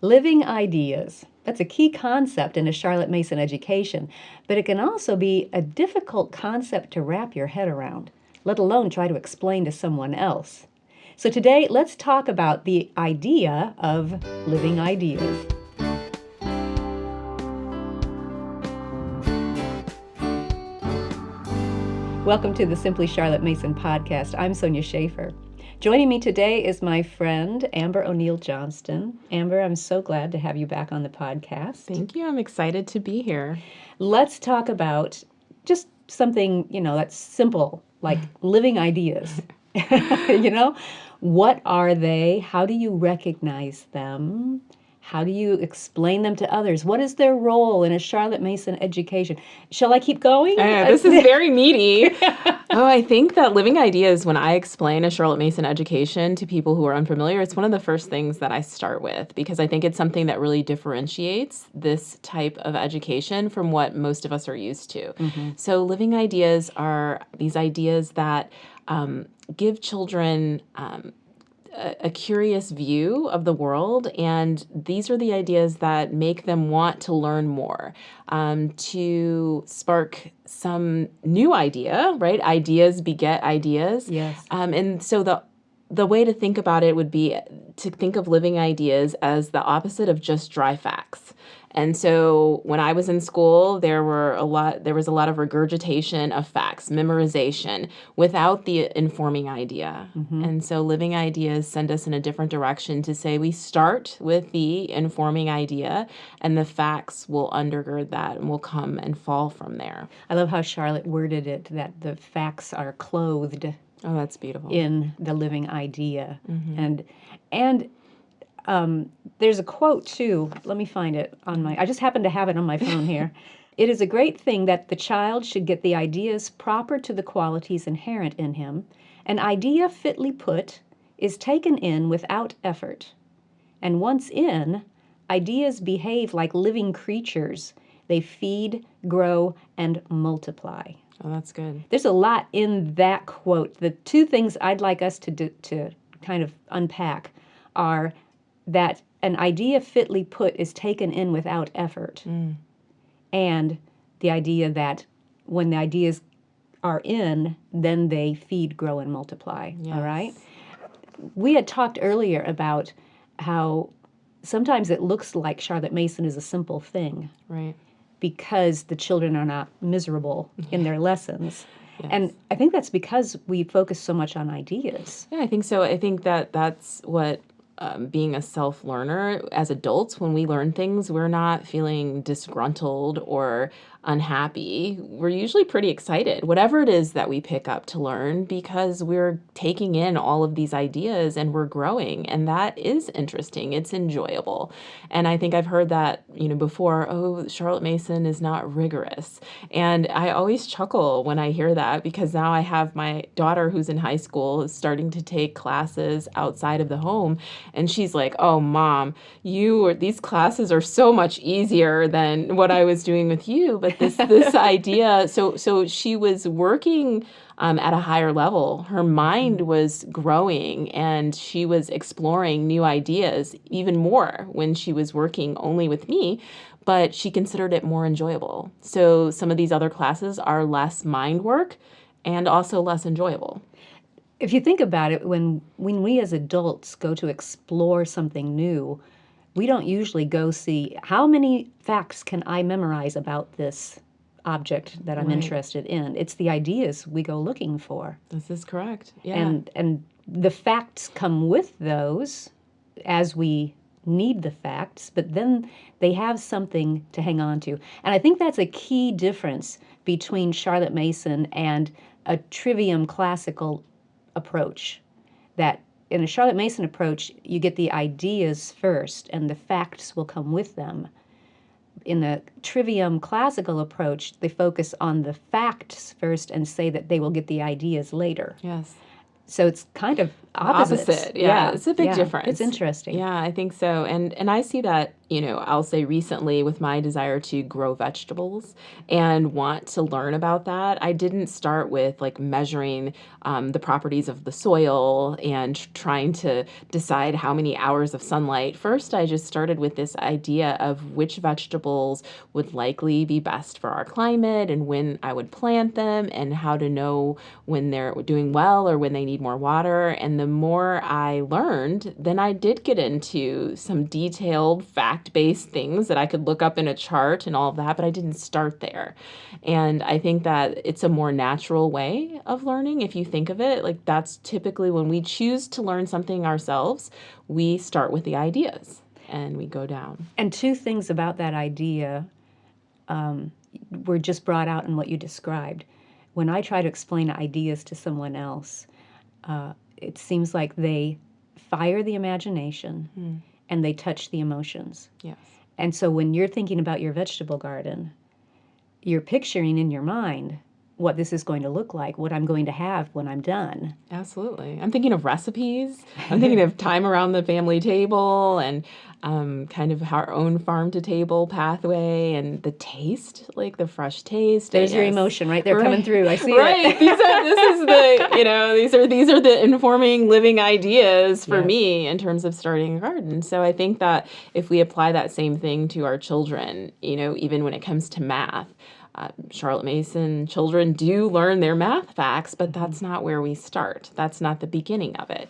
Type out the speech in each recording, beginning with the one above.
Living ideas. That's a key concept in a Charlotte Mason education, but it can also be a difficult concept to wrap your head around, let alone try to explain to someone else. So today, let's talk about the idea of living ideas. Welcome to the Simply Charlotte Mason podcast. I'm Sonia Schaefer. Joining me today is my friend, Amber O'Neill Johnston. Amber, I'm so glad to have you back on the podcast. Thank you. I'm excited to be here. Let's talk about just something, that's simple, like living ideas. What are they? How do you recognize them? How do you explain them to others? What is their role in a Charlotte Mason education? Shall I keep going? This is very meaty. I think that living ideas, when I explain a Charlotte Mason education to people who are unfamiliar, it's one of the first things that I start with because I think it's something that really differentiates this type of education from what most of us are used to. Mm-hmm. So living ideas are these ideas that give children a curious view of the world, and these are the ideas that make them want to learn more, to spark some new idea, right? Ideas beget ideas. Yes. And so the way to think about it would be to think of living ideas as the opposite of just dry facts. And so when I was in school, there was a lot of regurgitation of facts, memorization, without the informing idea. Mm-hmm. And so living ideas send us in a different direction to say we start with the informing idea, and the facts will undergird that and will come and fall from there. I love how Charlotte worded it, that the facts are clothed. Oh, that's beautiful. In the living idea. Mm-hmm. And there's a quote, too. Let me find it I just happen to have it on my phone here. It is a great thing that the child should get the ideas proper to the qualities inherent in him. An idea fitly put is taken in without effort. And once in, ideas behave like living creatures. They feed, grow, and multiply. Oh, that's good. There's a lot in that quote. The two things I'd like us to kind of unpack are that an idea fitly put is taken in without effort, and the idea that when the ideas are in, then they feed, grow, and multiply. Yes. All right? We had talked earlier about how sometimes it looks like Charlotte Mason is a simple thing. Right. Because the children are not miserable in their lessons. Yes. And I think that's because we focus so much on ideas. Yeah, I think so. I think that's what being a self-learner, as adults, when we learn things, we're not feeling disgruntled or unhappy. We're usually pretty excited, whatever it is that we pick up to learn, because we're taking in all of these ideas and we're growing. And that is interesting. It's enjoyable. And I think I've heard that, before, Charlotte Mason is not rigorous. And I always chuckle when I hear that, because now I have my daughter who's in high school is starting to take classes outside of the home. And she's like, "Oh, Mom, these classes are so much easier than what I was doing with you." But this idea, so she was working at a higher level. Her mind was growing, and she was exploring new ideas even more when she was working only with me, but she considered it more enjoyable. So some of these other classes are less mind work and also less enjoyable. If you think about it, when we as adults go to explore something new, we don't usually go see how many facts can I memorize about this object that I'm interested in. It's the ideas we go looking for. This is correct. Yeah. And the facts come with those as we need the facts, but then they have something to hang on to. And I think that's a key difference between Charlotte Mason and a trivium classical approach, that in a Charlotte Mason approach, you get the ideas first and the facts will come with them. In the trivium classical approach, they focus on the facts first and say that they will get the ideas later. Yes. So it's kind of opposite. Yeah. It's a big difference. It's interesting. Yeah, I think so. And I see that I'll say recently with my desire to grow vegetables and want to learn about that, I didn't start with like measuring the properties of the soil and trying to decide how many hours of sunlight. First, I just started with this idea of which vegetables would likely be best for our climate and when I would plant them and how to know when they're doing well or when they need more water. And the more I learned, then I did get into some detailed fact-based things that I could look up in a chart and all of that, but I didn't start there. And I think that it's a more natural way of learning. If you think of it, like that's typically when we choose to learn something ourselves, we start with the ideas and we go down. And two things about that idea were just brought out in what you described. When I try to explain ideas to someone else, it seems like they fire the imagination and they touch the emotions. Yes. And so when you're thinking about your vegetable garden, you're picturing in your mind what this is going to look like, what I'm going to have when I'm done. Absolutely. I'm thinking of recipes. I'm thinking of time around the family table and kind of our own farm to table pathway and the taste, like the fresh taste. There's your emotion right there coming through. I see right. it. This is the, these are the informing living ideas for Yes. me in terms of starting a garden. So I think that if we apply that same thing to our children, even when it comes to math, Charlotte Mason children do learn their math facts, but that's not where we start. That's not the beginning of it.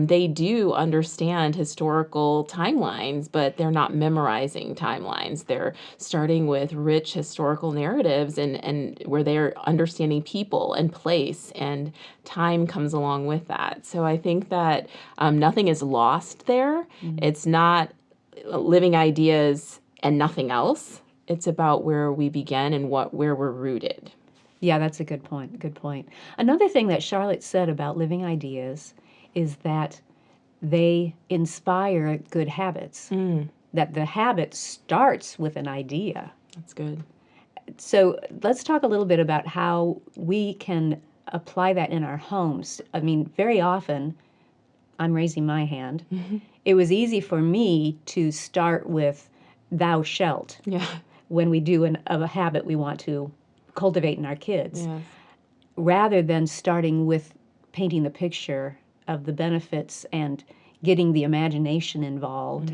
They do understand historical timelines, but they're not memorizing timelines. They're starting with rich historical narratives and where they're understanding people and place, and time comes along with that. So I think that nothing is lost there. It's not living ideas and nothing else. It's about where we begin and where we're rooted. Yeah, that's a good point. Good point. Another thing that Charlotte said about living ideas is that they inspire good habits, that the habit starts with an idea. That's good. So let's talk a little bit about how we can apply that in our homes. I mean, very often, I'm raising my hand, it was easy for me to start with thou shalt. Yeah. When we do a habit we want to cultivate in our kids, Yes. rather than starting with painting the picture of the benefits and getting the imagination involved,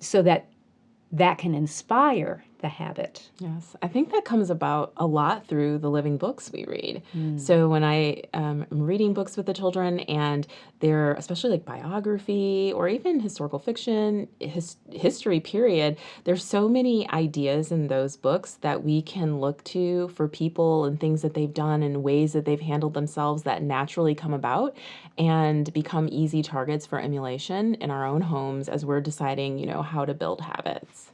so that can inspire the habit. Yes, I think that comes about a lot through the living books we read. So when I am reading books with the children and they're especially like biography or even historical fiction, history period, there's so many ideas in those books that we can look to for people and things that they've done and ways that they've handled themselves that naturally come about and become easy targets for emulation in our own homes as we're deciding, how to build habits.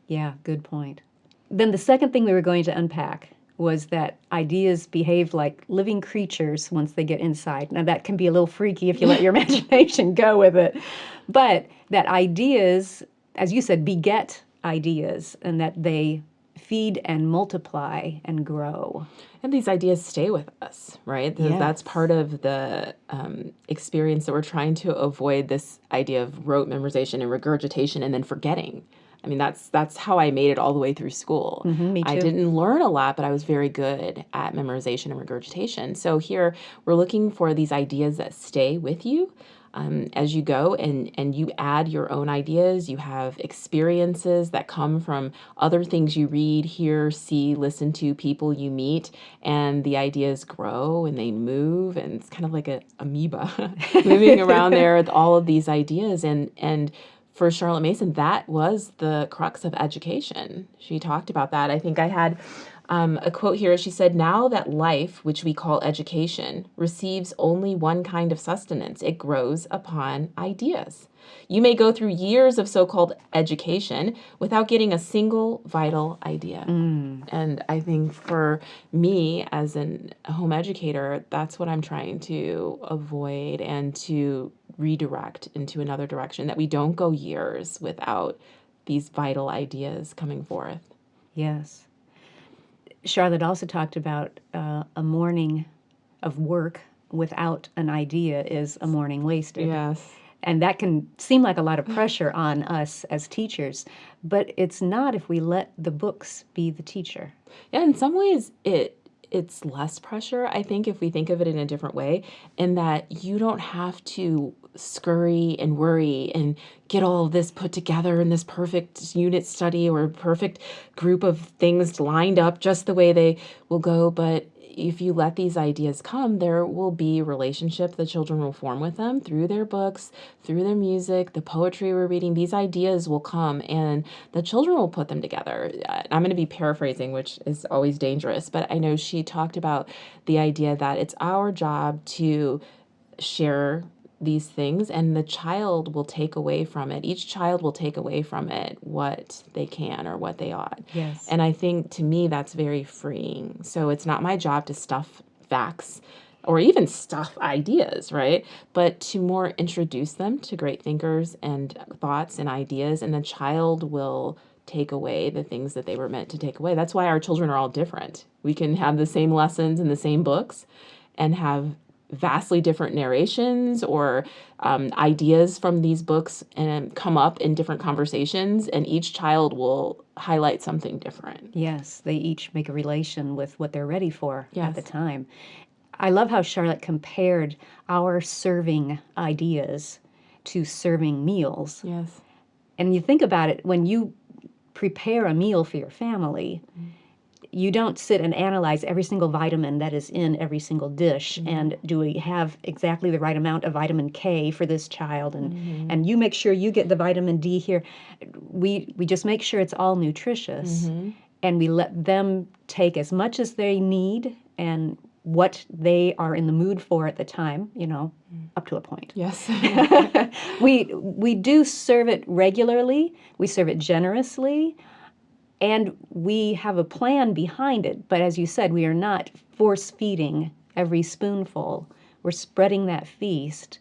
Yeah, good point. Then the second thing we were going to unpack was that ideas behave like living creatures once they get inside. Now, that can be a little freaky if you let your imagination go with it. But that ideas, as you said, beget ideas, and that they feed and multiply and grow. And these ideas stay with us, right? Yes. That's part of the experience that we're trying to avoid, this idea of rote memorization and regurgitation and then forgetting. I mean, that's how I made it all the way through school. Me too. I didn't learn a lot, but I was very good at memorization and regurgitation. So here we're looking for these ideas that stay with you as you go, and you add your own ideas. You have experiences that come from other things you read, hear, see, listen to, people you meet, and the ideas grow and they move, and it's kind of like an amoeba moving around there with all of these ideas. And for Charlotte Mason, that was the crux of education. She talked about that. I think I had a quote here. She said, "Now that life, which we call education, receives only one kind of sustenance, it grows upon ideas. You may go through years of so-called education without getting a single vital idea." And I think for me as a home educator, that's what I'm trying to avoid and to redirect into another direction, that we don't go years without these vital ideas coming forth. Yes. Charlotte also talked about a morning of work without an idea is a morning wasted. Yes. And that can seem like a lot of pressure on us as teachers, but it's not if we let the books be the teacher. Yeah, in some ways it's less pressure, I think, if we think of it in a different way, in that you don't have to scurry and worry and get all of this put together in this perfect unit study or perfect group of things lined up just the way they will go. But if you let these ideas come, there will be relationship the children will form with them through their books, through their music, the poetry we're reading. These ideas will come and the children will put them together. I'm going to be paraphrasing, which is always dangerous, but I know she talked about the idea that it's our job to share these things and the child will take away from it. Each child will take away from it what they can or what they ought. Yes. And I think to me that's very freeing. So it's not my job to stuff facts or even stuff ideas, right? But to more introduce them to great thinkers and thoughts and ideas, and the child will take away the things that they were meant to take away. That's why our children are all different. We can have the same lessons in the same books and have vastly different narrations or ideas from these books and come up in different conversations, and each child will highlight something different. Yes, they each make a relation with what they're ready for at the Yes. time. I love how Charlotte compared our serving ideas to serving meals. Yes. And you think about it, when you prepare a meal for your family, you don't sit and analyze every single vitamin that is in every single dish and do we have exactly the right amount of vitamin K for this child, and you make sure you get the vitamin D here. We just make sure it's all nutritious, and we let them take as much as they need and what they are in the mood for at the time, up to a point. Yes. We do serve it regularly, we serve it generously, and we have a plan behind it. But as you said, we are not force feeding every spoonful. We're spreading that feast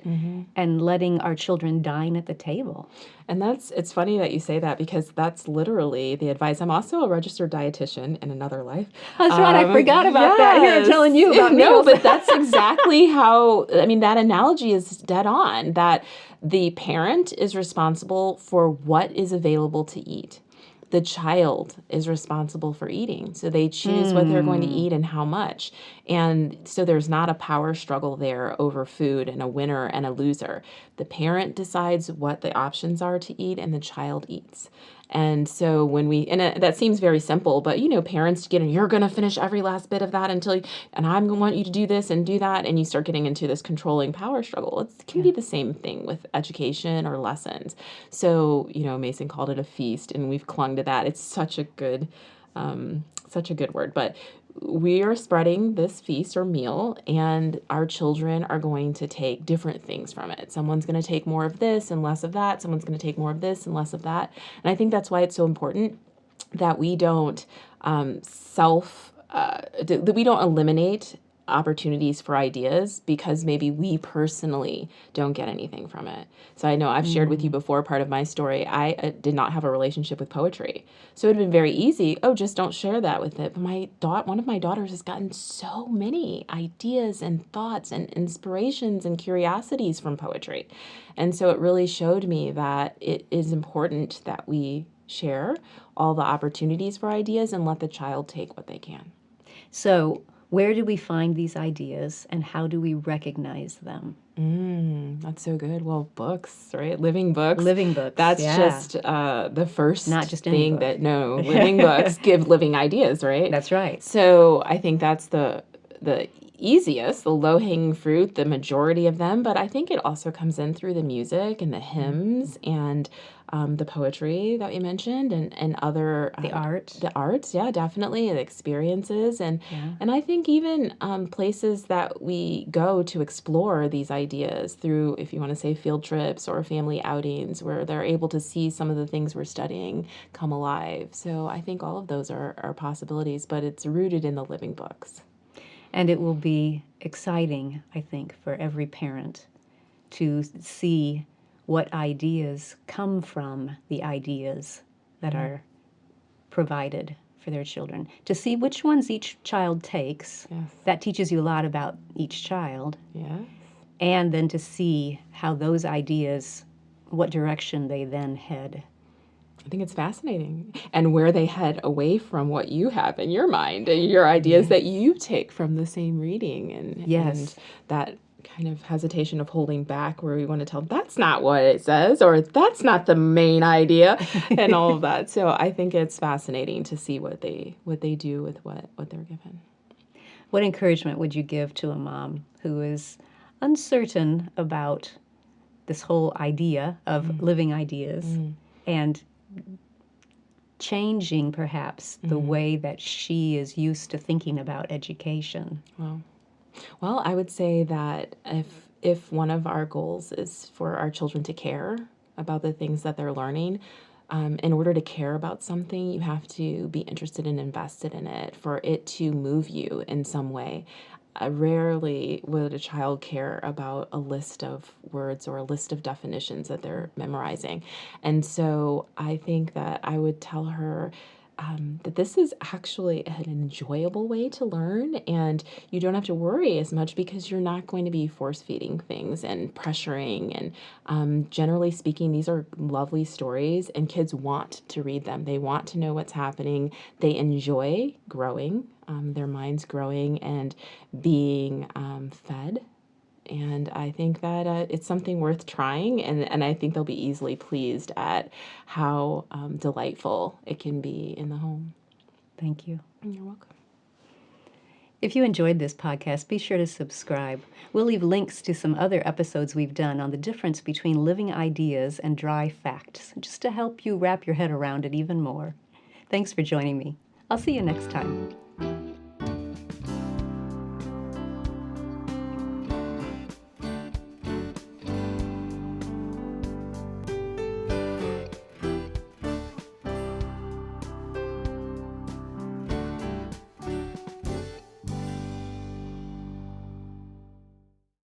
and letting our children dine at the table. And it's funny that you say that because that's literally the advice. I'm also a registered dietitian in another life. That's right. I forgot about that. Here, I'm telling you about No, meals. but that's exactly how, that analogy is dead on, that the parent is responsible for what is available to eat. The child is responsible for eating. So they choose what they're going to eat and how much. And so there's not a power struggle there over food and a winner and a loser. The parent decides what the options are to eat and the child eats. And so that seems very simple, but parents you're going to finish every last bit of that and I'm going to want you to do this and do that. And you start getting into this controlling power struggle. It can be the same thing with education or lessons. So, Mason called it a feast and we've clung to that. It's such a good word, but we are spreading this feast or meal and our children are going to take different things from it. Someone's going to take more of this and less of that. Someone's going to take more of this and less of that. And I think that's why it's so important that we don't that we don't eliminate opportunities for ideas because maybe we personally don't get anything from it. So I know I've shared with you before part of my story. I did not have a relationship with poetry. So it would have been very easy. Oh, just don't share that with it. But one of my daughters has gotten so many ideas and thoughts and inspirations and curiosities from poetry. And so it really showed me that it is important that we share all the opportunities for ideas and let the child take what they can. So where do we find these ideas and how do we recognize them? That's so good. Well, books, right? Living books. Living books. That's yeah. just the first Not just any thing book. Living books give living ideas, right? That's right. So I think that's the easiest, the low-hanging fruit, the majority of them. But I think it also comes in through the music and the hymns and the poetry that we mentioned and other The art. The arts, yeah, definitely, the experiences and I think even places that we go to explore these ideas through, if you want to say, field trips or family outings where they're able to see some of the things we're studying come alive. So I think all of those are possibilities, but it's rooted in the living books. And it will be exciting, I think, for every parent to see what ideas come from the ideas that are provided for their children. To see which ones each child takes. Yes. That teaches you a lot about each child. Yeah. and then to see how those ideas, what direction they then head. I think it's fascinating. And where they head away from what you have in your mind and your ideas that you take from the same reading, and Yes. that kind of hesitation of holding back where we want to tell them that's not what it says, or that's not the main idea, and all of that. So I think it's fascinating to see what they do with what they're given. What encouragement would you give to a mom who is uncertain about this whole idea of living ideas and changing perhaps the way that she is used to thinking about education? Well, I would say that if one of our goals is for our children to care about the things that they're learning, in order to care about something, you have to be interested and invested in it for it to move you in some way. Rarely would a child care about a list of words or a list of definitions that they're memorizing. And so I think that I would tell her that this is actually an enjoyable way to learn, and you don't have to worry as much because you're not going to be force feeding things and pressuring. And generally speaking, these are lovely stories, and kids want to read them. They want to know what's happening. They enjoy growing, their minds growing and being fed. And I think that it's something worth trying, and I think they'll be easily pleased at how delightful it can be in the home. Thank you. You're welcome. If you enjoyed this podcast, be sure to subscribe. We'll leave links to some other episodes we've done on the difference between living ideas and dry facts, just to help you wrap your head around it even more. Thanks for joining me. I'll see you next time.